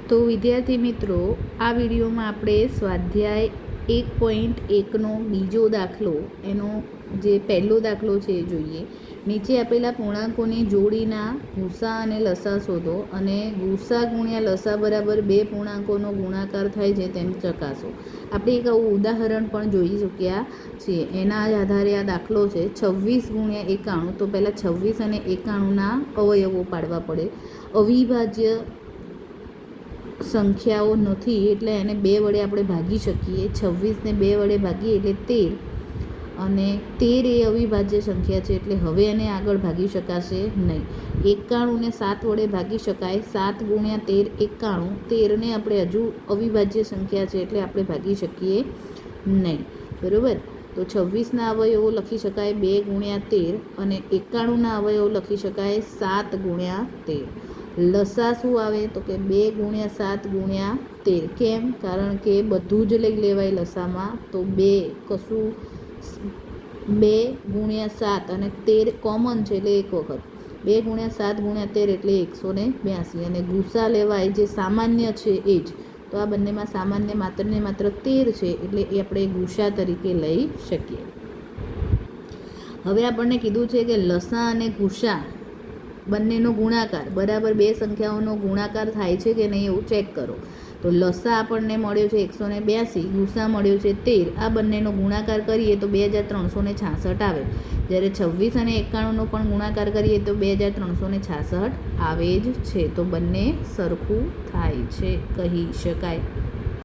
તો વિદ્યાર્થી મિત્રો, આ વિડીયોમાં આપણે સ્વાધ્યાય 1.1નો બીજો દાખલો, એનો જે પહેલો દાખલો છે એ જોઈએ. નીચે આપેલા પૂર્ણાંકોની જોડીના ગુસા અને લસા શોધો અને ગુસા ગુણ્યા લસા બરાબર 2 પૂર્ણાંકોનો ગુણાકાર થાય છે તેમ ચકાસો. આપણે એક આવું ઉદાહરણ પણ જોઈ ચૂક્યા છીએ. એના જ આધારે આ દાખલો છે. 26 ગુણ્યા 91. તો પહેલાં 26 અને 91ના અવયવો પાડવા પડે. અવિભાજ્ય સંખ્યાઓ નથી એટલે એને 2 વડે આપણે ભાગી શકીએ. 26ને 2 વડે ભાગીએ એટલે 13, અને 13 એ અવિભાજ્ય સંખ્યા છે એટલે હવે એને આગળ ભાગી શકાશે નહીં. 91ને 7 વડે ભાગી શકાય. 7 ગુણ્યા 13 91. 13ને આપણે હજુ અવિભાજ્ય સંખ્યા છે એટલે આપણે ભાગી શકીએ નહીં. બરાબર. તો 26ના અવયવો લખી શકાય 2 ગુણ્યા 13, અને 91ના અવયવો લખી શકાય 7 ગુણ્યા 13. લસા શું આવે? તો કે 2 ગુણ્યા 7 ગુણ્યા 13. કેમ? કારણ કે બધું જ લઈ લેવાય લસામાં. તો 2 કશું 2 ગુણ્યા 7 અને 13 કોમન છે એટલે એક વખત. 2 ગુણ્યા 7 ગુણ્યા 13 એટલે 182. અને ગુસા લેવાય જે સામાન્ય છે એ જ. તો આ બંનેમાં સામાન્ય માત્ર ને માત્ર 13 છે એટલે એ આપણે ગુસા તરીકે લઈ શકીએ. હવે આપણને કીધું છે કે લસા અને ગુસા બંનેનો ગુણાકાર બરાબર 2 સંખ્યાઓનો ગુણાકાર થાય છે કે નહીં એવું ચેક કરો. તો લસા આપણને મળ્યો છે 182, ગુસા મળ્યો છે 13. આ બંનેનો ગુણાકાર કરીએ તો 2366 આવે. જ્યારે 26 અને 91નો પણ ગુણાકાર કરીએ તો 2366 આવે જ છે. તો બંને સરખું થાય છે કહી શકાય.